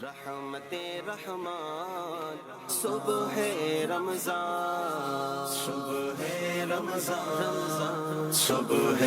رحمت رحمان صبح رمضان، صبح رمضان، صبح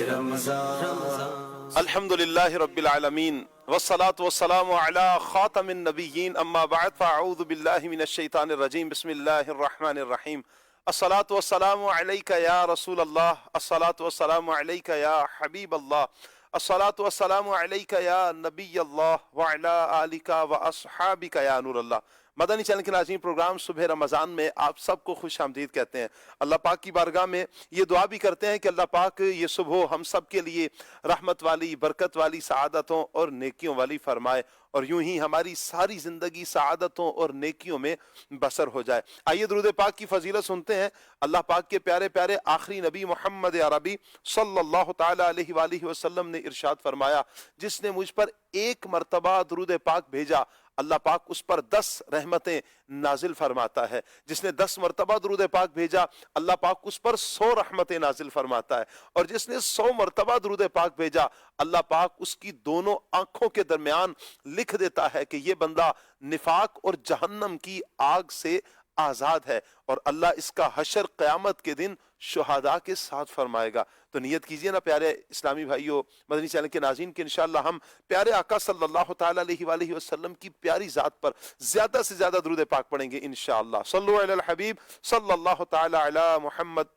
رمضان۔ الحمد للہ رب العالمین والصلاة والسلام علی خاتم النبیین اما بعد فاعوذ باللہ من الشیطان الرجیم بسم اللہ الرحمن الرحیم۔ الصلاة والسلام علیک یا رسول اللہ، الصلاة والسلام علیک یا حبیب اللہ، الصلاة والسلام علیک یا نبی اللہ وعلی آلک واصحابک یا نور اللہ۔ مدنی چینل کے ناظرین، پروگرام صبح رمضان میں آپ سب کو خوش آمدید کہتے ہیں۔ اللہ پاک کی بارگاہ میں یہ دعا بھی کرتے ہیں کہ اللہ پاک یہ صبح ہم سب کے لیے رحمت والی، برکت والی، سعادتوں اور نیکیوں والی فرمائے، اور یوں ہی ہماری ساری زندگی سعادتوں اور نیکیوں میں بسر ہو جائے۔ آئیے درود پاک کی فضیلت سنتے ہیں۔ اللہ پاک کے پیارے پیارے آخری نبی محمد عربی صلی اللہ تعالی علیہ وآلہ وسلم نے ارشاد فرمایا، جس نے مجھ پر ایک مرتبہ درود پاک بھیجا اللہ پاک اس پر 10 رحمتیں نازل فرماتا ہے۔ جس نے 10 مرتبہ درود پاک بھیجا اللہ پاک اس پر 100 رحمتیں نازل فرماتا ہے، اور جس نے 100 مرتبہ درود پاک بھیجا اللہ پاک اس کی دونوں آنکھوں کے درمیان لکھ دیتا ہے کہ یہ بندہ نفاق اور جہنم کی آگ سے آزاد ہے، اور اللہ اس کا حشر قیامت کے دن شہداء کے ساتھ فرمائے گا۔ تو نیت کیجئے نا پیارے اسلامی بھائیو، مدنی چینل کے ناظرین، کہ انشاءاللہ ہم پیارے آقا صلی اللہ تعالی علیہ وآلہ وسلم کی پیاری ذات پر زیادہ سے زیادہ درود پاک پڑھیں گے انشاءاللہ۔ صلو علی الحبیب صلی اللہ تعالی علی محمد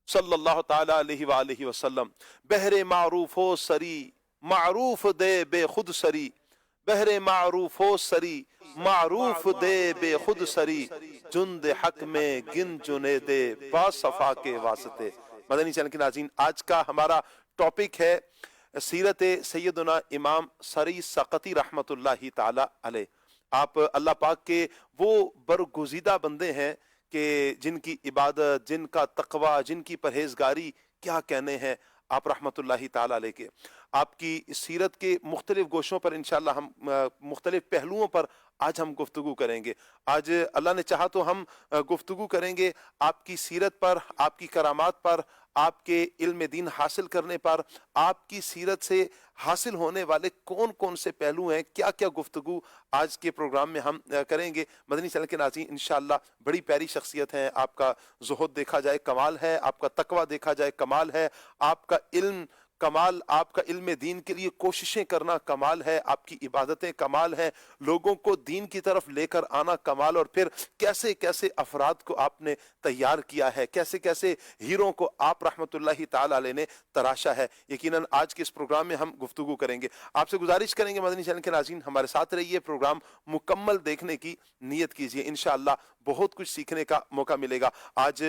صلی اللہ تعالی علیہ وآلہ وسلم۔ بہر معروف ہو سری معروف دے بے خود سری، بہر معروف ہو سری معروف دے بے خود سری، جند حق میں گن جنے دے با صفا کے واسطے۔ مدنی چینل کے ناظرین، آج کا ہمارا ٹاپک ہے سیرت سیدنا امام سری سقطی رحمت اللہ تعالی علیہ۔ آپ اللہ پاک کے وہ برگزیدہ بندے ہیں کہ جن کی عبادت، جن کا تقوی، جن کی پرہیزگاری کیا کہنے ہیں آپ رحمت اللہ تعالی علیہ کے۔ آپ کی سیرت کے مختلف گوشوں پر انشاءاللہ ہم مختلف پہلوؤں پر آج ہم گفتگو کریں گے۔ آج اللہ نے چاہا تو ہم گفتگو کریں گے آپ کی سیرت پر، آپ کی کرامات پر، آپ کے علم دین حاصل کرنے پر، آپ کی سیرت سے حاصل ہونے والے کون کون سے پہلو ہیں، کیا کیا گفتگو آج کے پروگرام میں ہم کریں گے۔ مدنی چینل کے ناظرین، انشاءاللہ بڑی پیاری شخصیت ہیں، آپ کا زہد دیکھا جائے کمال ہے، آپ کا تقوی دیکھا جائے کمال ہے، آپ کا علم کمال، آپ کا علم دین کے لیے کوششیں کرنا کمال ہے، آپ کی عبادتیں کمال ہیں، لوگوں کو دین کی طرف لے کر آنا کمال، اور پھر کیسے کیسے افراد کو آپ نے تیار کیا ہے، کیسے کیسے ہیروں کو آپ رحمت اللہ تعالی علیہ نے تراشا ہے۔ یقیناً آج کے اس پروگرام میں ہم گفتگو کریں گے۔ آپ سے گزارش کریں گے مدنی چینل کے ناظرین ہمارے ساتھ رہیے، پروگرام مکمل دیکھنے کی نیت کیجیے، انشاءاللہ بہت کچھ سیکھنے کا موقع ملے گا۔ آج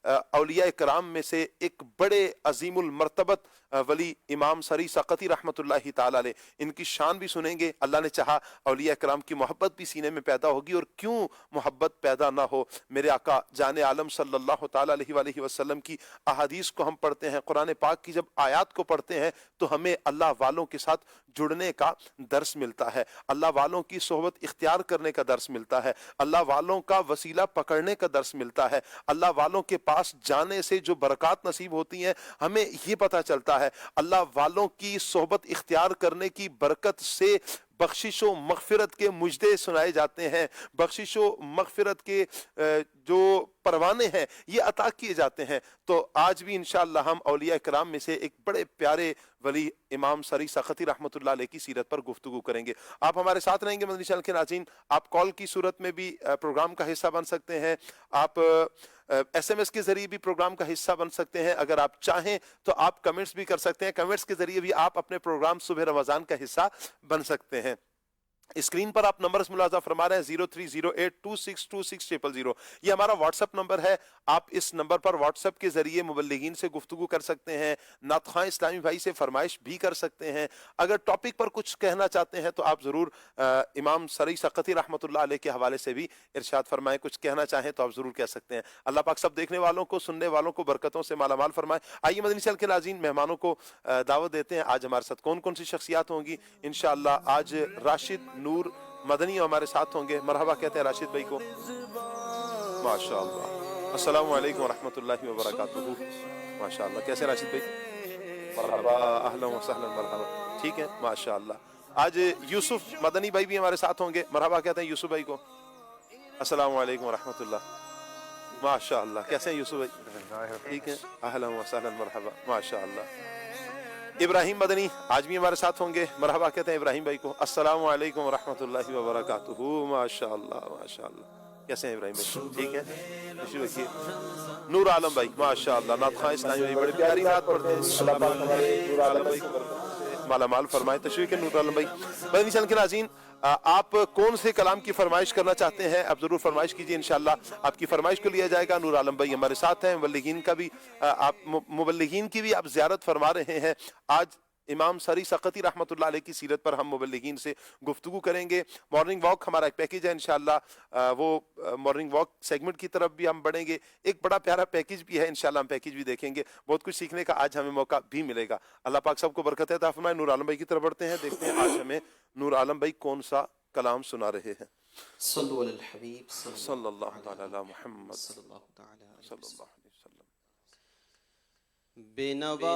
اولیاء کرام میں سے ایک بڑے عظیم المرتبت ولی امام سری سقطی رحمت اللہ تعالی علیہ، ان کی شان بھی سنیں گے۔ اللہ نے چاہا اولیاء کرام کی محبت بھی سینے میں پیدا ہوگی، اور کیوں محبت پیدا نہ ہو۔ میرے آقا جان عالم صلی اللہ تعالی علیہ وآلہ وسلم کی احادیث کو ہم پڑھتے ہیں، قرآن پاک کی جب آیات کو پڑھتے ہیں تو ہمیں اللہ والوں کے ساتھ جڑنے کا درس ملتا ہے، اللہ والوں کی صحبت اختیار کرنے کا درس ملتا ہے، اللہ والوں کا وسیلہ پکڑنے کا درس ملتا ہے، اللہ والوں کے پاس جانے سے جو برکات نصیب ہوتی ہیں ہمیں یہ پتہ چلتا ہے، اللہ والوں کی صحبت اختیار کرنے کی برکت سے بخشش و مغفرت کے مجدے سنائے جاتے ہیں، بخشش و مغفرت کے جو پروانے ہیں یہ عطا کیے جاتے ہیں۔ تو آج بھی انشاءاللہ ہم اولیاء کرام میں سے ایک بڑے پیارے ولی امام سری سقطی رحمت اللہ علیہ کی سیرت پر گفتگو کریں گے۔ آپ ہمارے ساتھ رہیں گے مدنی چینل کے ناظرین، آپ کال کی صورت میں بھی پروگرام کا حصہ بن سکتے ہیں، آپ ایس ایم ایس کے ذریعے بھی پروگرام کا حصہ بن سکتے ہیں، اگر آپ چاہیں تو آپ کمنٹس بھی کر سکتے ہیں، کمنٹس کے ذریعے بھی آپ اپنے پروگرام صبح رمضان کا حصہ بن سکتے ہیں۔ اسکرین پر آپ نمبرز ملاحظہ فرما رہے ہیں 0308262600، یہ ہمارا واٹس اپ نمبر ہے۔ آپ اس نمبر پر واٹس اپ کے ذریعے مبلغین سے گفتگو کر سکتے ہیں، نعت خواں اسلامی بھائی سے فرمائش بھی کر سکتے ہیں۔ اگر ٹاپک پر کچھ کہنا چاہتے ہیں تو آپ ضرور امام سری سقطی رحمت اللہ علیہ کے حوالے سے بھی ارشاد فرمائیں، کچھ کہنا چاہیں تو آپ ضرور کہہ سکتے ہیں۔ اللہ پاک سب دیکھنے والوں کو، سننے والوں کو برکتوں سے مالا مال فرمائے۔ آئیے مدنی چینل کے ناظرین مہمانوں کو دعوت دیتے ہیں، آج ہمارے ساتھ کون کون سی شخصیات ہوں گی۔ انشاءاللہ آج راشد نور مدنی ہمارے ساتھ ہوں گے، مرحبا کہتے ہیں راشد بھائی کو، ماشاءاللہ۔ السلام علیکم ورحمۃ اللہ وبرکاتہ، ماشاءاللہ۔ کیسے راشد بھائی؟ مرحبا، اہلا و سہلا، مرحبا، ٹھیک ہے ماشاءاللہ۔ آج یوسف مدنی بھائی بھی ہمارے ساتھ ہوں گے، مرحبا کہتے ہیں یوسف بھائی کو۔ السلام علیکم ورحمۃ اللہ، ماشاء اللہ، کیسے ہیں یوسف بھائی؟ ٹھیک ہے، اہلا و سہلا، مرحبا، ماشاء اللہ۔ ابراہیم مدنی آج بھی ہمارے ساتھ ہوں گے، مرحبا کہتے ہیں ابراہیم بھائی کو۔ السلام علیکم ورحمۃ اللہ وبرکاتہ، ماشاء اللہ ماشاء اللہ، کیسے ہیں ابراہیم بھائی؟ ٹھیک ہے، خوشی رکھیے۔ نور عالم بھائی ماشاء اللہ، نعت خواہ اسلامی بھائی بڑے پیاری نعت پڑھتے ہیں، اللہ پاک ہمارے نور عالم بھائی کو مالا مال فرمائے۔ تشریف کے نور عالم بھائی۔ مدنی چینل کے ناظرین، آپ کون سے کلام کی فرمائش کرنا چاہتے ہیں؟ آپ ضرور فرمائش کیجئے، انشاءاللہ آپ کی فرمائش کو لیا جائے گا۔ نور عالم بھائی ہمارے ساتھ ہیں، مبلغین کی بھی آپ زیارت فرما رہے ہیں۔ آج امام سری سقطی رحمۃ اللہ علیہ کی سیرت پر ہم مبلغین سے گفتگو کریں گے۔ مارننگ واک ہمارا ایک پیکیج ہے، انشاءاللہ وہ مارننگ واک سیگمنٹ کی طرف بھی ہم بڑھیں گے۔ ایک بڑا پیارا پیکیج بھی ہے، انشاءاللہ ہم پیکیج بھی دیکھیں گے، بہت کچھ سیکھنے کا آج ہمیں موقع بھی ملے گا۔ اللہ پاک سب کو برکت عطا فرمائے۔ نور عالم بھائی کی طرف بڑھتے ہیں، دیکھتے ہیں آج ہمیں نور عالم بھائی کون سا کلام سنا رہے ہیں۔ صلو علی الحبیب صلی اللہ تعالی علی محمد صلی اللہ تعالی علیہ صلی اللہ علیہ وسلم۔ بے نوا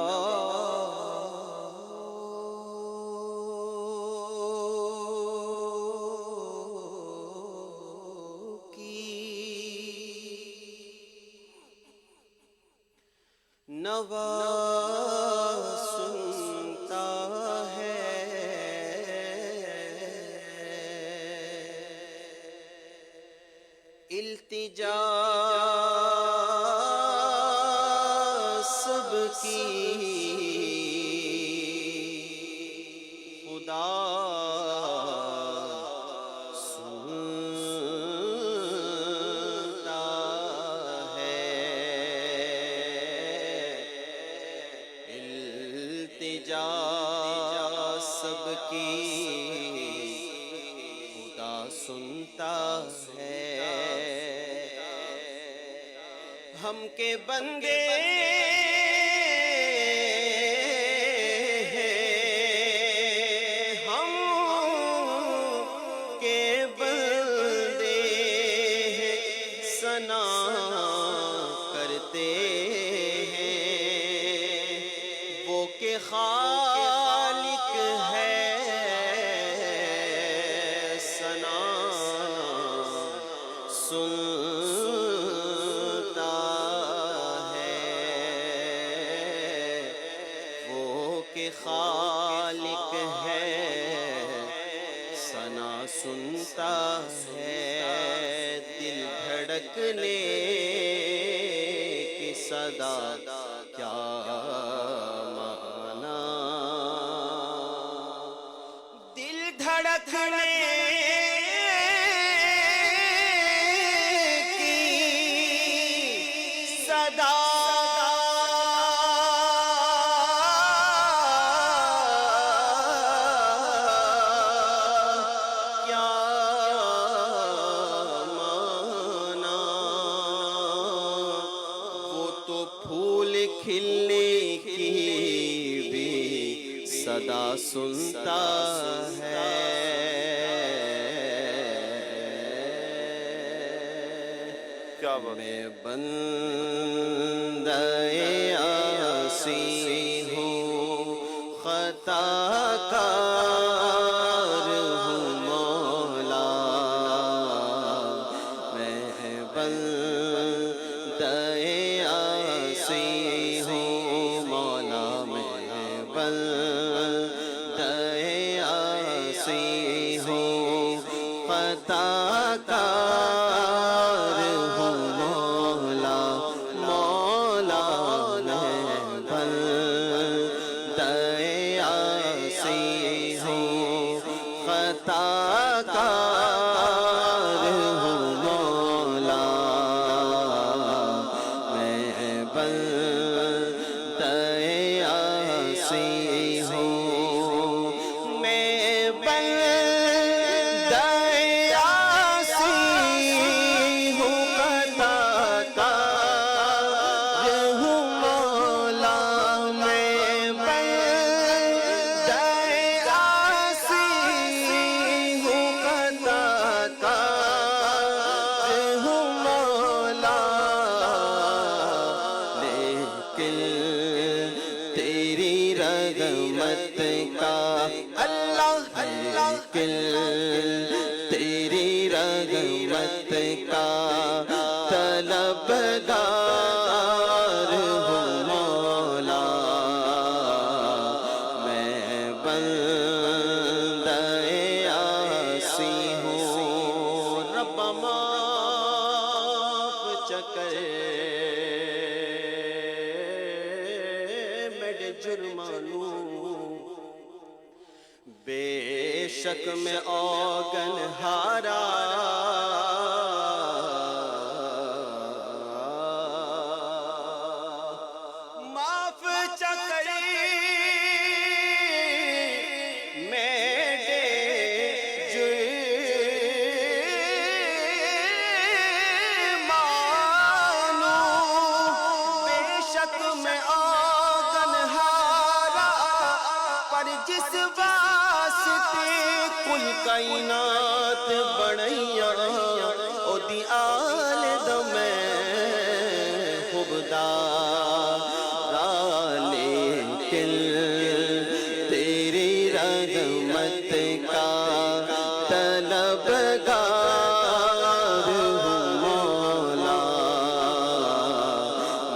نوا سنتا ہے، التجا سب کی خدا سب کی خدا سنتا ہے، ہم کے بندے ہم کے بندے ثنا کرتے ہیں، وہ کہ خالق ہے ثنا سنتا ہے، وہ کہ خالق ہے ثنا سنتا ہے، دل دھڑکنے کی صدا کیا مانا، دل دھڑکنے کی صدا کیا مانا، وہ تو پھول کھلنے کی بھی صدا سنتا ہے، کیا بات میں بندہ عاصی ہوں، خطا کار ہوں مولا، میں بندہ عاصی ہوں مولا، میں بندہ عاصی ہوں، خطا کار ہوں مولا، مولا میں بندہ عاصی ہوں، خطا کار ہوں مولا، میں بندہ عاصی ہوں، میں بندہ عاصی ہوں، خطا کار ہوں مولا، میں بندہ عاصی ہوں، خطا کار ہوں مولا، لیکن تیری رحمت کا اللہ کل تیری رحمت کا طلبگار ہوں مولا، میں بندہ عاصی ہوں، رب معاف چکر میرے جرمانوں، بے شک میں اوگن ہارا، معاف چکری میرے جرمانوں، بے شک میں اوگن ہارا، پر جس کل کائنات بڑھیاں او دی آل دو میں خوبدارا، لیکن تیری رحمت کا طلبگار ہوں مولا،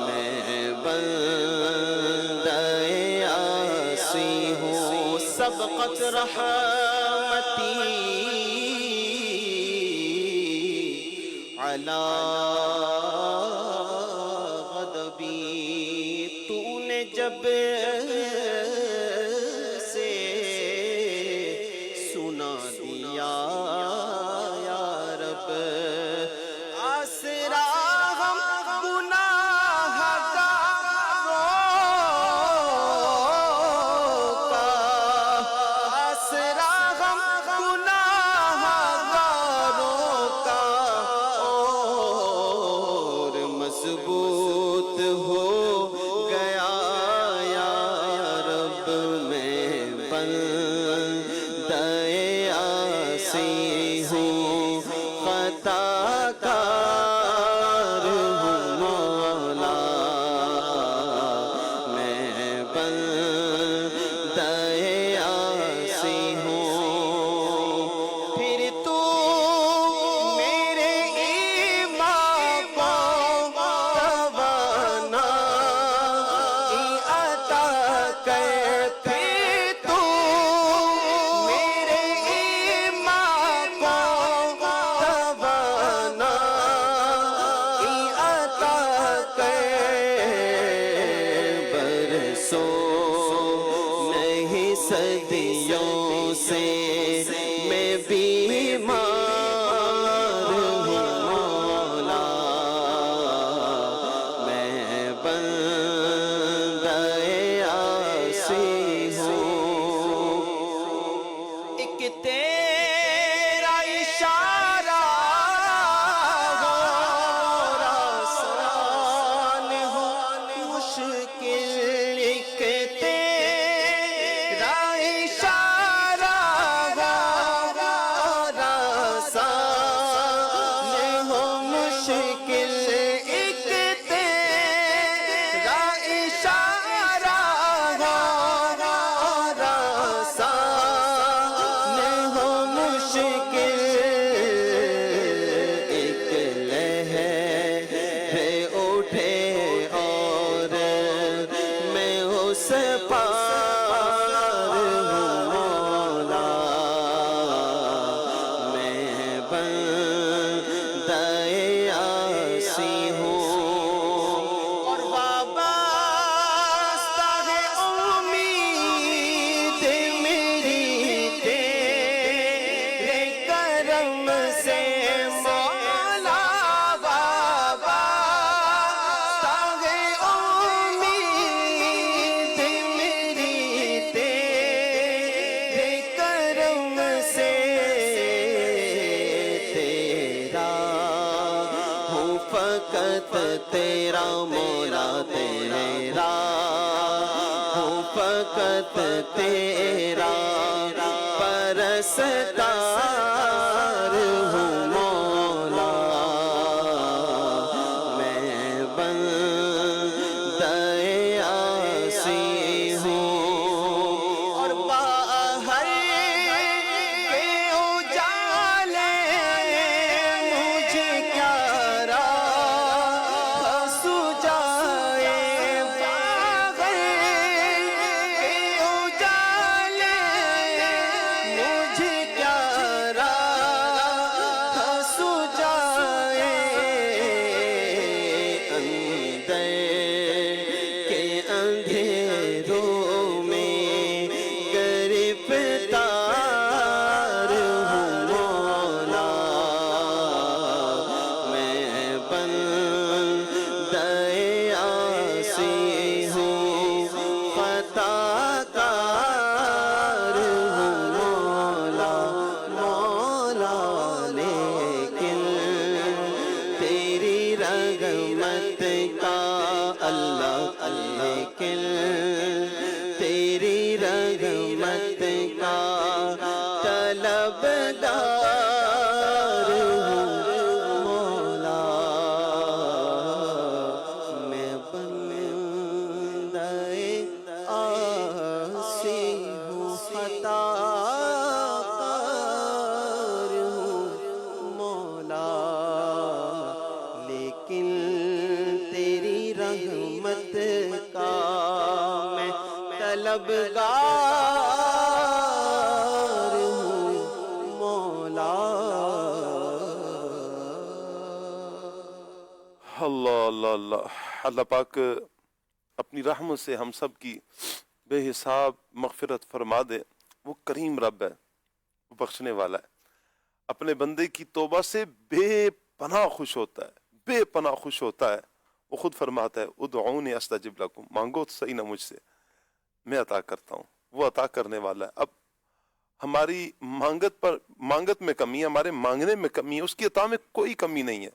میں بندہ عاصی ہوں، سبقت رحمتی علی غضبی، تو نے جب سے سنا دیا یا رب، آسرا ہم گناہگاروں کا، آسرا ہم گناہگاروں کا، اور مضبوط ہو گیا یا رب، میں بندہ عاصی ہوں، خطا کار ہوں مولا، میں بندہ عاصی ہوں، پھر تو میرے ایمان کو توانائی عطا کر، پھر تو میرے ایمان کو توانائی عطا کر، برسوں نہیں صدیوں سے میں بیمار ہوں مولا، میں بندہ عاصی ہوں، ایک تیرا اشارہ ہو آسان ہو مشکل، ایک تیرا اشارہ ہو آسان ہو مشکل، ایک تیرا اشارہ ہو آسان ہو مشکل، ایک لہر اٹھے اور میں اس پار ہوں مولا، میں بندہ عاصی ہوں، اور وابستہ ہے امید میری تیرے کرم سے مولا، وابستہ ہے امید میری تیرے کرم سے، تیرا ہوں فقط تیرا مولا، تیرا ہوں فقط تیرا پرستار ہوں مولا، میں بندہ عاصی ہوں، اور باہر طلبگار ہوں مولا میں بندہ آسی ہوں خطا کار ہوں مولا لیکن تیری رحمت کا میں طلبگار ہوں مولا. اللہ اللہ اللہ. اللہ پاک اپنی رحمت سے ہم سب کی بے حساب مغفرت فرما دے. وہ کریم رب ہے، وہ بخشنے والا ہے. اپنے بندے کی توبہ سے بے پناہ خوش ہوتا ہے، بے پناہ خوش ہوتا ہے. وہ خود فرماتا ہے ادعونی استجب لکم، مانگو تو صحیح نہ مجھ سے، میں عطا کرتا ہوں. وہ عطا کرنے والا ہے. اب ہماری مانگت میں کمی ہے، ہمارے مانگنے میں کمی ہے، اس کی عطا میں کوئی کمی نہیں ہے.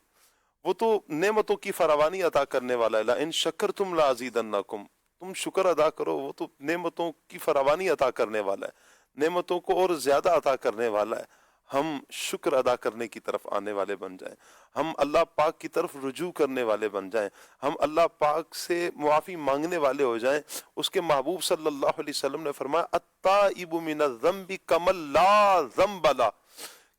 وہ تو نعمتوں کی فراوانی عطا کرنے والا ہے. لئن شکرتم لازیدنکم، تم شکر ادا کرو، وہ تو نعمتوں کی فراوانی عطا کرنے والا ہے، نعمتوں کو اور زیادہ عطا کرنے والا ہے. ہم شکر ادا کرنے کی طرف آنے والے بن جائیں، ہم اللہ پاک کی طرف رجوع کرنے والے بن جائیں، ہم اللہ پاک سے معافی مانگنے والے ہو جائیں. اس کے محبوب صلی اللہ علیہ وسلم نے فرمایا التائب من الذنب کمن لا ذنب لہ،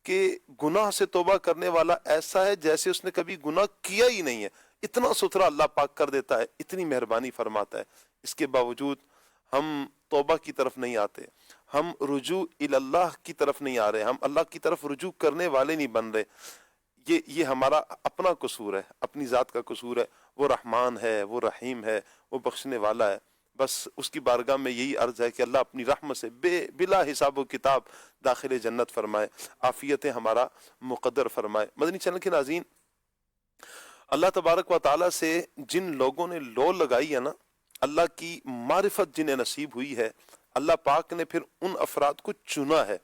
کہ گناہ سے توبہ کرنے والا ایسا ہے جیسے اس نے کبھی گناہ کیا ہی نہیں ہے. اتنا ستھرا اللہ پاک کر دیتا ہے، اتنی مہربانی فرماتا ہے. اس کے باوجود ہم توبہ کی طرف نہیں آتے، ہم رجوع اللہ کی طرف نہیں آ رہے، ہم اللہ کی طرف رجوع کرنے والے نہیں بن رہے. یہ ہمارا اپنا قصور ہے، اپنی ذات کا قصور ہے. وہ رحمان ہے، وہ رحیم ہے، وہ بخشنے والا ہے. بس اس کی بارگاہ میں یہی عرض ہے کہ اللہ اپنی رحمت سے بلا حساب و کتاب داخل جنت فرمائے، عافیت ہمارا مقدر فرمائے. مدنی چینل کے ناظرین، اللہ تبارک و تعالیٰ سے جن لوگوں نے لو لگائی ہے نا، اللہ کی معرفت جنہیں نصیب ہوئی ہے، اللہ پاک نے پھر ان افراد کو چنا ہے،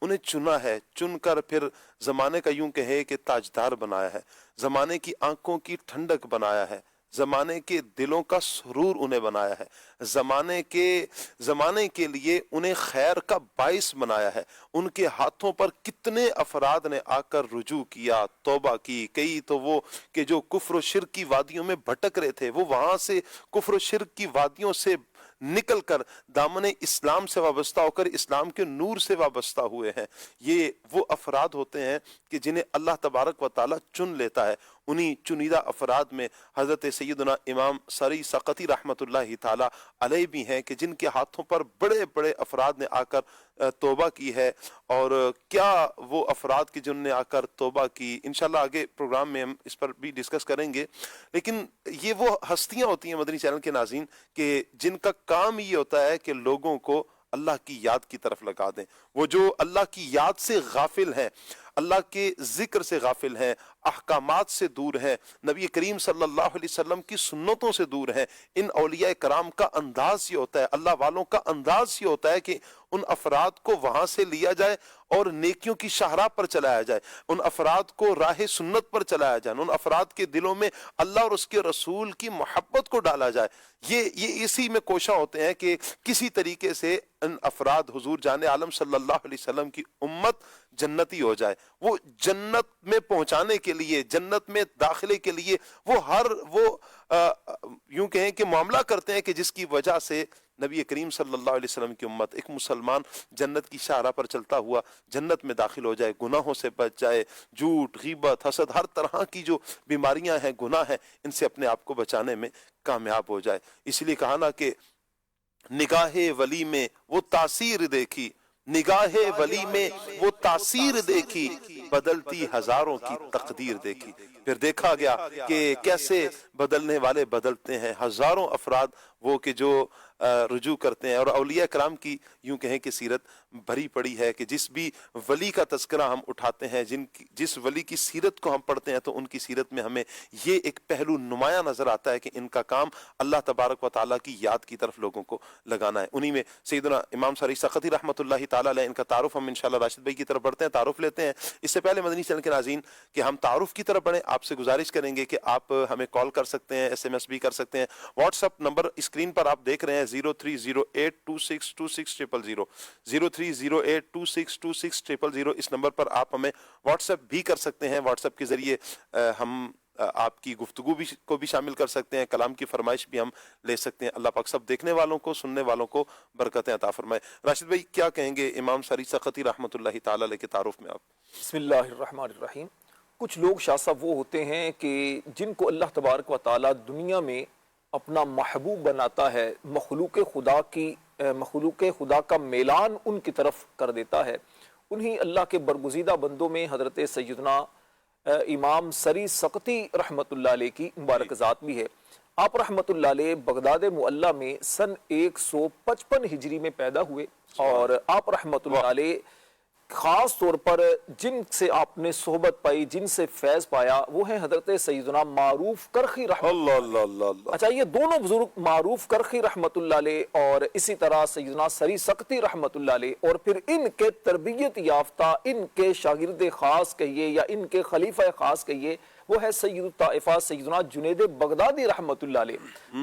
انہیں چنا ہے، چن کر پھر زمانے کا یوں کہے کہ تاجدار بنایا ہے، زمانے کی آنکھوں کی ٹھنڈک بنایا ہے، زمانے کے دلوں کا سرور انہیں بنایا ہے، زمانے کے لیے انہیں خیر کا باعث بنایا ہے. ان کے ہاتھوں پر کتنے افراد نے آ کر رجوع کیا، توبہ کی. کئی تو وہ کہ جو کفر و شرک کی وادیوں میں بھٹک رہے تھے، وہ وہاں سے کفر و شرک کی وادیوں سے نکل کر دامن اسلام سے وابستہ ہو کر اسلام کے نور سے وابستہ ہوئے ہیں. یہ وہ افراد ہوتے ہیں کہ جنہیں اللہ تبارک و تعالیٰ چن لیتا ہے. انہی چنیدہ افراد میں حضرت سیدنا امام سری سقطی رحمۃ اللہ تعالیٰ علیہ بھی ہیں کہ جن کے ہاتھوں پر بڑے بڑے افراد نے آ کر توبہ کی ہے. اور کیا وہ افراد کی جن نے آ کر توبہ کی، انشاءاللہ آگے پروگرام میں ہم اس پر بھی ڈسکس کریں گے. لیکن یہ وہ ہستیاں ہوتی ہیں مدنی چینل کے ناظرین کہ جن کا کام یہ ہوتا ہے کہ لوگوں کو اللہ کی یاد کی طرف لگا دیں. وہ جو اللہ کی یاد سے غافل ہیں، اللہ کے ذکر سے غافل ہیں، احکامات سے دور ہیں، نبی کریم صلی اللہ علیہ وسلم کی سنتوں سے دور ہیں. ان اولیاء کرام کا انداز یہ ہوتا ہے، اللہ والوں کا انداز یہ ہوتا ہے کہ ان افراد کو وہاں سے لیا جائے اور نیکیوں کی شاہراہ پر چلایا جائے، ان افراد کو راہ سنت پر چلایا جائے، ان افراد کے دلوں میں اللہ اور اس کے رسول کی محبت کو ڈالا جائے. یہ اسی میں کوشاں ہوتے ہیں کہ کسی طریقے سے ان افراد حضور جان عالم صلی اللہ علیہ وسلم کی امت جنتی ہو جائے. وہ جنت میں پہنچانے کے لیے، جنت میں داخلے کے لیے وہ یوں کہیں کہ معاملہ کرتے ہیں کہ جس کی وجہ سے نبی کریم صلی اللہ علیہ وسلم کی امت، ایک مسلمان جنت کی شاہراہ پر چلتا ہوا جنت میں داخل ہو جائے، گناہوں سے بچ جائے، جھوٹ، غیبت، حسد، ہر طرح کی جو بیماریاں ہیں، گناہ ہیں، ان سے اپنے آپ کو بچانے میں کامیاب ہو جائے. اس لیے کہا نا کہ نگاہ ولی میں وہ تاثیر دیکھی، نگاہ ولی میں وہ تاثیر دیکھی، بدلتی ہزاروں کی تقدیر دیکھی. پھر دیکھا گیا کہ کیسے بدلنے والے بدلتے ہیں. ہزاروں افراد وہ کہ جو رجوع کرتے ہیں. اور اولیاء کرام کی یوں کہیں کہ سیرت بھری پڑی ہے کہ جس بھی ولی کا تذکرہ ہم اٹھاتے ہیں، جس ولی کی سیرت کو ہم پڑھتے ہیں، تو ان کی سیرت میں ہمیں یہ ایک پہلو نمایاں نظر آتا ہے کہ ان کا کام اللہ تبارک و تعالیٰ کی یاد کی طرف لوگوں کو لگانا ہے. انہی میں سیدنا امام سری سقطی رحمۃ اللہ تعالیٰ علیہ، ان کا تعارف ہم انشاءاللہ راشد بھائی کی طرف بڑھتے ہیں، تعارف لیتے ہیں. اس سے پہلے مدنی چینل کے ناظرین کہ ہم تعارف کی طرف بڑھیں، آپ سے گزارش کریں گے کہ آپ ہمیں کال کر سکتے ہیں، SMS بھی کر سکتے ہیں. واٹس ایپ نمبر اسکرین پر آپ دیکھ رہے ہیں 0308262600 0308262600 اس نمبر پر آپ ہمیں واٹس ایپ بھی کر سکتے ہیں. واٹس ایپ کے ذریعے ہم آپ کی گفتگو کو بھی شامل کر سکتے ہیں, کلام کی فرمائش بھی ہم لے سکتے ہیں. اللہ پاک سب دیکھنے والوں کو, سننے والوں کو برکتیں عطا فرمائے. راشد بھائی کیا کہیں گے امام ساری سقطی رحمۃ اللہ تعالی علیہ کے تعارف میں آپ؟ بسم اللہ الرحمن الرحیم. کچھ لوگ شاہ صاحب وہ ہوتے ہیں کہ جن کو اللہ تبارک و تعالیٰ دنیا میں اپنا محبوب بناتا ہے, مخلوق خدا کا میلان ان کی طرف کر دیتا ہے. انہی اللہ کے برگزیدہ بندوں میں حضرت سیدنا امام سری سقطی رحمۃ اللہ علیہ کی مبارک ذات بھی ہے. آپ رحمۃ اللہ علیہ بغداد معلیٰ میں سن 155 ہجری میں پیدا ہوئے, اور آپ رحمۃ اللہ علیہ خاص طور پر جن سے آپ نے صحبت پائی, جن سے فیض پایا, وہ ہیں حضرت سیدنا معروف کرخی رحمۃ اللہ علیہ. اچھا, یہ دونوں بزرگ معروف کرخی رحمۃ اللہ علیہ اور اسی طرح سیدنا سری سقطی رحمۃ اللہ علیہ, اور پھر ان کے تربیت یافتہ ان کے شاگرد خاص کہیے یا ان کے خلیفہ خاص کہیے, وہ ہے سید الطائفہ سیدنا جنید بغدادی رحمۃ اللہ علیہ.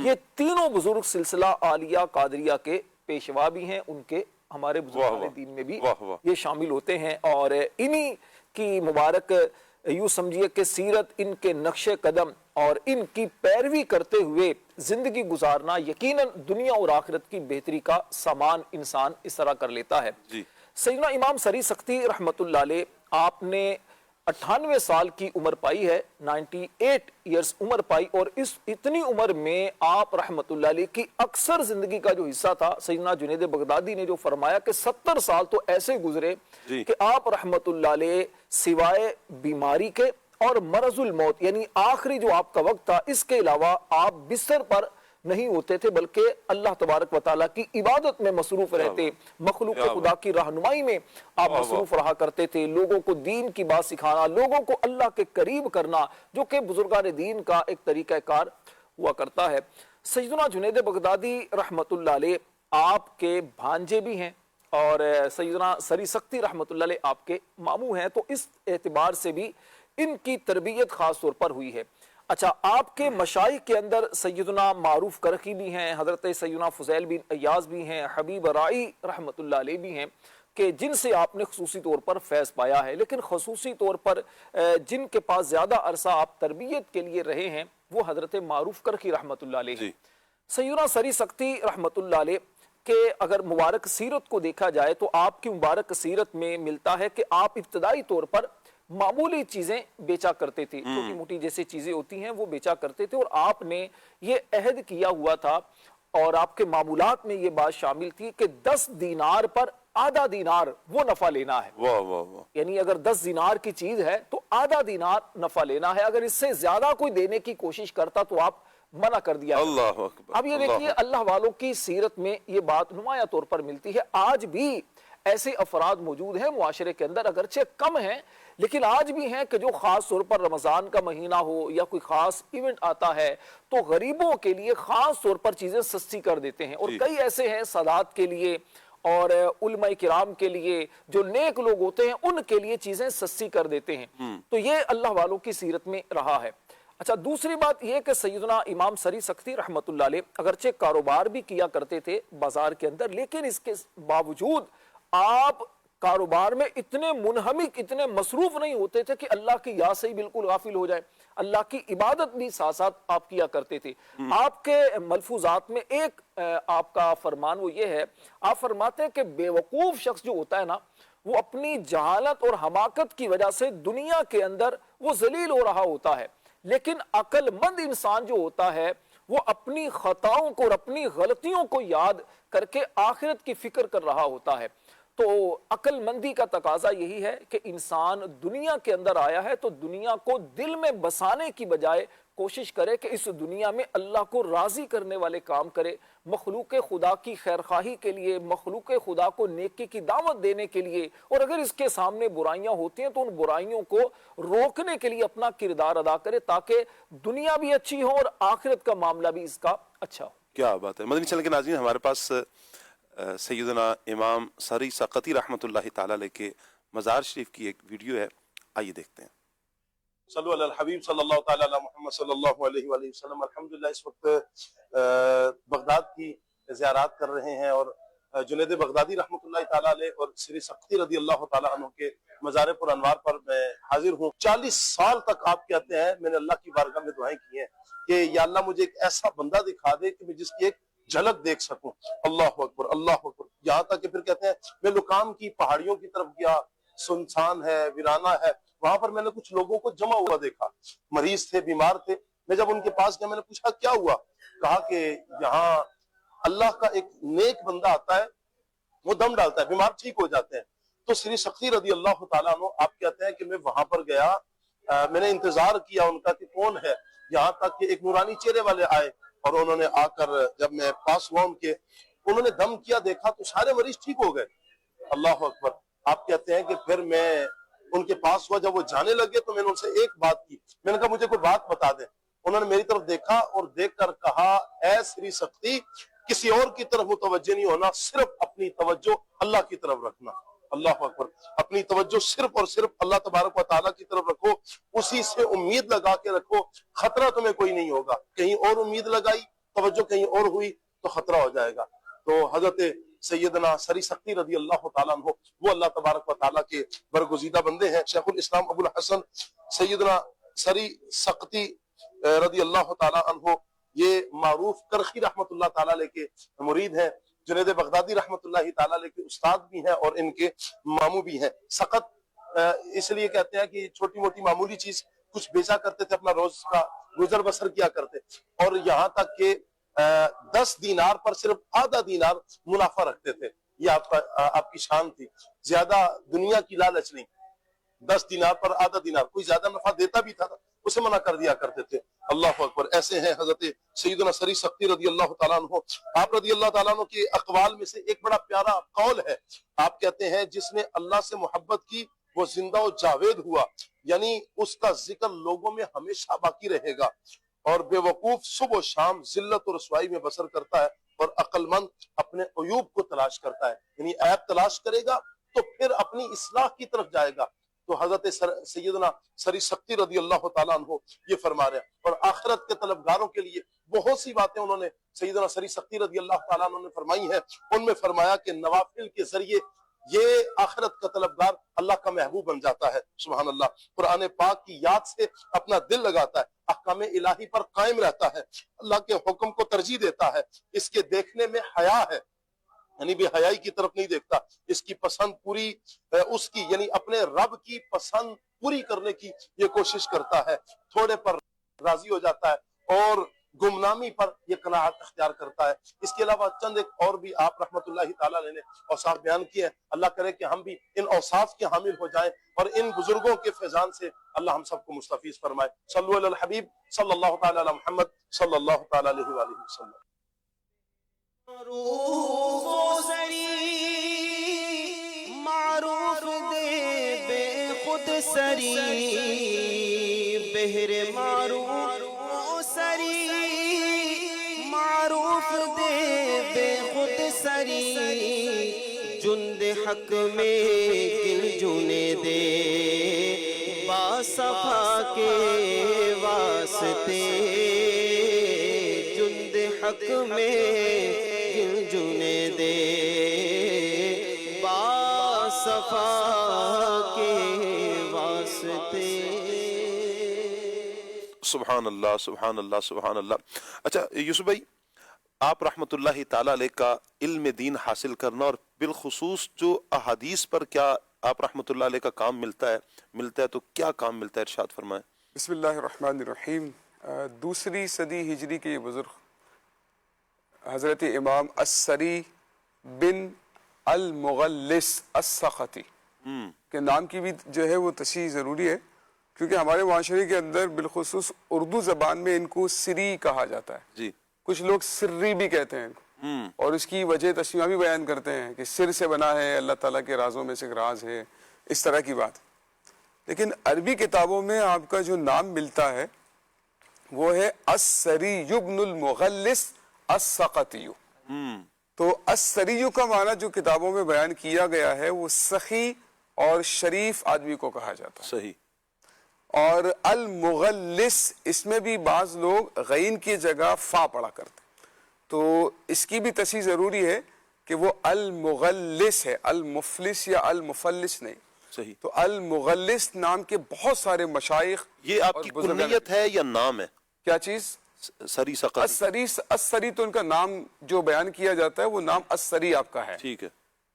یہ تینوں بزرگ سلسلہ عالیہ قادریہ کے پیشوا بھی ہیں, ان کے ہمارے بزرگان دین میں بھی یہ شامل ہوتے ہیں. اور انہی کی مبارک یوں سمجھیے کہ سیرت, ان کے نقش قدم اور ان کی پیروی کرتے ہوئے زندگی گزارنا یقیناً دنیا اور آخرت کی بہتری کا سامان انسان اس طرح کر لیتا ہے. سیدنا امام سری سقطی رحمۃ اللہ علیہ, آپ نے 98 سال کی عمر پائی ہے, 98 ایئرز عمر پائی, اور اس اتنی عمر میں آپ رحمت اللہ علیہ کی اکثر زندگی کا جو حصہ تھا, سیدنا جنید بغدادی نے جو فرمایا کہ 70 سال تو ایسے گزرے کہ آپ رحمت اللہ علیہ سوائے بیماری کے اور مرض الموت, یعنی آخری جو آپ کا وقت تھا, اس کے علاوہ آپ بستر پر نہیں ہوتے تھے, بلکہ اللہ تبارک و تعالیٰ کی عبادت میں مصروف رہتے, مخلوق خدا کی رہنمائی میں آپ مصروف رہا کرتے تھے, لوگوں کو دین کی بات سکھانا, لوگوں کو اللہ کے قریب کرنا, جو کہ بزرگان دین کا ایک طریقہ کار ہوا کرتا ہے. سیدنا جنید بغدادی رحمت اللہ علیہ آپ کے بھانجے بھی ہیں, اور سیدنا سری سقطی رحمت اللہ علیہ آپ کے ماموں ہیں, تو اس اعتبار سے بھی ان کی تربیت خاص طور پر ہوئی ہے. اچھا, آپ کے مشائخ کے اندر سیدنا معروف کرخی بھی ہیں, حضرت سیدنا فضیل بن ایاز بھی ہیں, حبیب رائی رحمت اللہ علیہ بھی ہیں, کہ جن سے آپ نے خصوصی طور پر فیض پایا ہے. لیکن خصوصی طور پر جن کے پاس زیادہ عرصہ آپ تربیت کے لیے رہے ہیں, وہ حضرت معروف کرخی رحمت اللہ علیہ. سیدنا سری سقطی رحمت اللہ علیہ کہ اگر مبارک سیرت کو دیکھا جائے تو آپ کی مبارک سیرت میں ملتا ہے کہ آپ ابتدائی طور پر معمولی چیزیں بیچا کرتے تھے, چھوٹی موٹی جیسے چیزیں ہوتی ہیں وہ بیچا کرتے تھے, اور آپ نے یہ عہد کیا ہوا تھا اور آپ کے معمولات میں یہ بات شامل تھی کہ 10 دینار پر آدھا دینار وہ نفع لینا ہے. یعنی اگر 10 دینار کی چیز ہے تو آدھا دینار نفع لینا ہے, اگر اس سے زیادہ کوئی دینے کی کوشش کرتا تو آپ منع کر دیا. اللہ اکبر. اب یہ دیکھیے اللہ والوں کی سیرت میں یہ بات نمایاں طور پر ملتی ہے. آج بھی ایسے افراد موجود ہیں معاشرے کے اندر, اگرچہ کم ہیں لیکن آج بھی ہیں, کہ جو خاص طور پر رمضان کا مہینہ ہو یا کوئی خاص ایونٹ آتا ہے تو غریبوں کے لیے خاص طور پر چیزیں سستی کر دیتے ہیں. اور کئی ایسے ہیں سادات کے لیے اور علماء کرام کے لیے, جو نیک لوگ ہوتے ہیں ان کے لیے چیزیں سستی کر دیتے ہیں. تو یہ اللہ والوں کی سیرت میں رہا ہے. اچھا, دوسری بات یہ کہ سیدنا امام سری سقطی رحمت اللہ علیہ اگرچہ کاروبار بھی کیا کرتے تھے بازار کے اندر, لیکن اس کے باوجود آپ کاروبار میں اتنے منہمک, اتنے مصروف نہیں ہوتے تھے کہ اللہ کی یاد سے ہی بالکل غافل ہو جائے. اللہ کی عبادت بھی ساتھ ساتھ آپ کیا کرتے تھے. آپ کے ملفوظات میں ایک آپ کا فرمان وہ یہ ہے, آپ فرماتے ہیں کہ بے وقوف شخص جو ہوتا ہے نا, وہ اپنی جہالت اور حماقت کی وجہ سے دنیا کے اندر وہ ذلیل ہو رہا ہوتا ہے, لیکن عقل مند انسان جو ہوتا ہے وہ اپنی خطاؤں کو اور اپنی غلطیوں کو یاد کر کے آخرت کی فکر کر رہا ہوتا ہے. تو عقل مندی کا تقاضا یہی ہے کہ انسان دنیا کے اندر آیا ہے تو دنیا کو دل میں بسانے کی بجائے کوشش کرے کہ اس دنیا میں اللہ کو راضی کرنے والے کام کرے, مخلوق خدا کی خیرخواہی کے لیے, مخلوق خدا کو نیکی کی دعوت دینے کے لیے, اور اگر اس کے سامنے برائیاں ہوتی ہیں تو ان برائیوں کو روکنے کے لیے اپنا کردار ادا کرے, تاکہ دنیا بھی اچھی ہو اور آخرت کا معاملہ بھی اس کا اچھا ہو. کیا بات ہے. مدنی چینل کے ناظرین, ہمارے پاس سیدنا امام سری سقطی رحمۃ اللہ تعالی علیہ کے مزار شریف کی ایک ویڈیو ہے, آئیے دیکھتے ہیں. صلو علی الحبیب صلی اللہ تعالی علی محمد صلی اللہ علیہ وآلہ وسلم. الحمدللہ اس وقت بغداد کی زیارات کر رہے ہیں اور جنید بغدادی رحمۃ اللہ تعالیٰ علیہ اور سری سختی رضی اللہ تعالیٰ عنہ کے مزار پر انوار پر میں حاضر ہوں۔ 40 سال تک آپ کہتے ہیں میں نے اللہ کی بارگاہ میں دعائیں کی ہیں کہ یا اللہ مجھے ایک ایسا بندہ دکھا دے کہ میں جس کی ایک جھلک دیکھ سکوں۔ اللہ اکبر اللہ اکبر۔ یہاں تک کہ پھر کہتے ہیں میں لکام کی پہاڑیوں کی طرف گیا، سنسان ہے، ویرانہ ہے، وہاں پر میں نے کچھ لوگوں کو جمع ہوا دیکھا، مریض تھے، بیمار تھے۔ میں جب ان کے پاس گیا میں نے پوچھا کیا ہوا؟ کہا کہ یہاں اللہ کا ایک نیک بندہ آتا ہے، وہ دم ڈالتا ہے، بیمار ٹھیک ہو جاتے ہیں۔ تو سری سختی رضی اللہ تعالیٰ عنہ آپ کہتے ہیں کہ میں وہاں پر گیا، میں نے انتظار کیا ان کا کہ کون ہے، یہاں تک کہ ایک نورانی چہرے والے آئے اور انہوں نے آ کر جب میں پاس ہوا ان کے، انہوں نے دم کیا، دیکھا تو سارے مریض ٹھیک ہو گئے۔ اللہ اکبر۔ آپ کہتے ہیں کہ پھر میں ان کے پاس ہوا، جب وہ جانے لگے تو میں نے ان سے ایک بات کی، میں نے کہا مجھے کوئی بات بتا دیں۔ انہوں نے میری طرف دیکھا اور دیکھ کر کہا اے سری سختی، کسی اور کی طرف متوجہ نہیں ہونا، صرف اپنی توجہ اللہ کی طرف رکھنا۔ اللہ اکبر۔ اپنی توجہ صرف اور صرف اللہ تبارک و تعالیٰ کی طرف رکھو، اسی سے امید لگا کے رکھو، خطرہ تمہیں کوئی نہیں ہوگا۔ کہیں اور امید لگائی، توجہ کہیں اور ہوئی تو خطرہ ہو جائے گا۔ تو حضرت سیدنا سری سختی رضی اللہ تعالیٰ عنہ وہ اللہ تبارک و تعالیٰ کے برگزیدہ بندے ہیں۔ شیخ الاسلام ابو الحسن سیدنا سری سختی رضی اللہ تعالیٰ عنہ یہ معروف کرخی رحمت اللہ تعالیٰ علیہ کے مرید ہیں، جنید بغدادی رحمت اللہ تعالیٰ علیہ کے استاد بھی ہیں اور ان کے ماموں بھی ہیں۔ سخت اس لیے کہتے ہیں کہ چھوٹی موٹی معمولی چیز کچھ بیچا کرتے تھے، اپنا روز کا گزر بسر کیا کرتے، اور یہاں تک کہ 10 دینار پر صرف آدھا دینار منافع رکھتے تھے۔ یہ آپ کی شان تھی، زیادہ دنیا کی لالچ نہیں۔ 10 دینار پر آدھا دینار، کوئی زیادہ نفع دیتا بھی تھا اسے منع کر دیا کرتے تھے۔ اللہ اکبر۔ ایسے ہیں حضرت سیدنا سری سختی رضی اللہ تعالیٰ عنہ۔ آپ رضی اللہ تعالیٰ عنہ کے اقوال میں سے ایک بڑا پیارا قول ہے، آپ کہتے ہیں جس نے اللہ سے محبت کی وہ زندہ و جاوید ہوا، یعنی اس کا ذکر لوگوں میں ہمیشہ باقی رہے گا، اور بے وقوف صبح و شام ذلت و رسوائی میں بسر کرتا ہے، اور عقل مند اپنے عیوب کو تلاش کرتا ہے، یعنی عیب تلاش کرے گا تو پھر اپنی اصلاح کی طرف جائے گا۔ تو حضرت سیدنا سری سختی رضی اللہ تعالیٰ عنہ یہ فرما رہے ہیں، اور آخرت کے طلبگاروں کے لیے بہت سی باتیں انہوں نے سیدنا سری سختی رضی اللہ تعالیٰ عنہ نے فرمائی ہیں۔ ان میں فرمایا کہ نوافل کے ذریعے یہ آخرت کا طلبگار اللہ کا محبوب بن جاتا ہے۔ سبحان اللہ۔ قرآن پاک کی یاد سے اپنا دل لگاتا ہے، احکام الہی پر قائم رہتا ہے، اللہ کے حکم کو ترجیح دیتا ہے، اس کے دیکھنے میں حیا ہے، یعنی بے حیائی کی طرف نہیں دیکھتا، اس کی پسند پوری اس کی یعنی اپنے رب کی پسند پوری کرنے کی یہ کوشش کرتا ہے، تھوڑے پر راضی ہو جاتا ہے اور گمنامی پر یہ قناعت اختیار کرتا ہے۔ اس کے علاوہ چند ایک اور بھی آپ رحمت اللہ تعالیٰ علیہ نے اوصاف بیان کیے ہیں۔ اللہ کرے کہ ہم بھی ان اوصاف کے حامل ہو جائیں اور ان بزرگوں کے فیضان سے اللہ ہم سب کو مستفیض فرمائے۔ صلو علی الحبیب صلی اللہ تعالی علی محمد صلی اللہ تعالی علیہ وآلہ وسلم۔ معروف دے بے خود سری، بہر معروف سری، معروف دے بے خود سری، جند حق میں گنجونے دے باصفا کے واسطے، جند حق میں گنجونے دے باصفا کے واسطے۔ سبحان اللہ سبحان اللہ سبحان اللہ۔ اچھا یوسف بھائی، آپ رحمت اللہ تعالیٰ علیہ کا علم دین حاصل کرنا اور بالخصوص جو احادیث پر کیا آپ رحمت اللہ علیہ کا کام ملتا ہے تو کیا کام ملتا ہے، ارشاد فرمائیں۔ بسم اللہ الرحمن الرحیم۔ دوسری صدی ہجری کے یہ بزرگ حضرت امام السری بن المغلس السختی کے نام کی بھی جو ہے وہ تشریح ضروری ہے، کیونکہ ہمارے معاشرے کے اندر بالخصوص اردو زبان میں ان کو سری کہا جاتا ہے، جی کچھ لوگ سری بھی کہتے ہیں ان کو، اور اس کی وجہ تشریح بھی بیان کرتے ہیں کہ سر سے بنا ہے، اللہ تعالیٰ کے رازوں میں سے ایک راز ہے، اس طرح کی بات۔ لیکن عربی کتابوں میں آپ کا جو نام ملتا ہے وہ ہے السری بن المغلس السختی۔ تو السری کا معنی جو کتابوں میں بیان کیا گیا ہے وہ سخی اور شریف آدمی کو کہا جاتا ہے، صحیح۔ اور المغلس اس میں بھی بعض لوگ غین کی جگہ فا پڑا کرتے ہیں، تو اس کی بھی تصحیح ضروری ہے کہ وہ المغلس ہے، المفلس یا المفلس نہیں. صحیح. تو المغلس نام کے بہت سارے مشائخ یہ آپ کی کنیت ہے یا نام ہے؟ کیا چیز؟ سری سقطی. السری تو ان کا نام جو بیان کیا جاتا ہے وہ نام السری آپ کا ہے. ٹھیک ہے.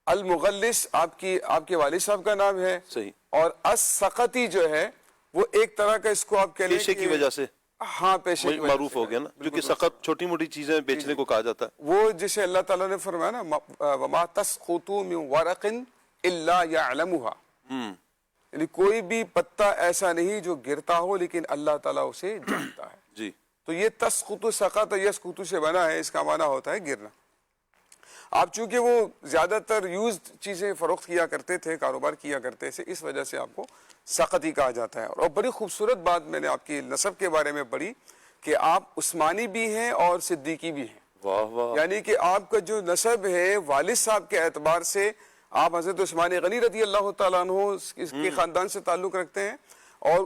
المغلس آپ کے والد صاحب کا نام ہے. صحیح. اور السقطی جو ہے وہ ایک طرح کا اس کو آپ کہہ لیں پیشے کی وجہ سے ہاں پیشے کی وجہ معروف ہو گیا نا، کیونکہ سقط چھوٹی موٹی چیزیں بیچنے کو کہا جاتا ہے. وہ جسے اللہ تعالیٰ نے فرمایا نا وَمَا تَسْقُطُ مِنْ وَرَقٍ إِلَّا يَعْلَمُهَا، یعنی کوئی بھی پتا ایسا نہیں جو گرتا ہو لیکن اللہ تعالیٰ اسے جانتا ہے. جی. تو یہ تسقط سقط یسقط سے بنا ہے، اس کا معنی ہوتا ہے گرنا. آپ چونکہ وہ زیادہ تر یوزڈ چیزیں فروخت کیا کرتے تھے، کاروبار کیا کرتے تھے، اس وجہ سے آپ کو سقطی کہا جاتا ہے. اور بڑی خوبصورت بات میں نے آپ کی نسب کے بارے میں پڑھی کہ آپ عثمانی بھی ہیں اور صدیقی بھی ہیں. واہ واہ. یعنی کہ آپ کا جو نسب ہے والد صاحب کے اعتبار سے آپ حضرت عثمان غنی رضی اللہ تعالیٰ عنہ اس کے خاندان سے تعلق رکھتے ہیں. اور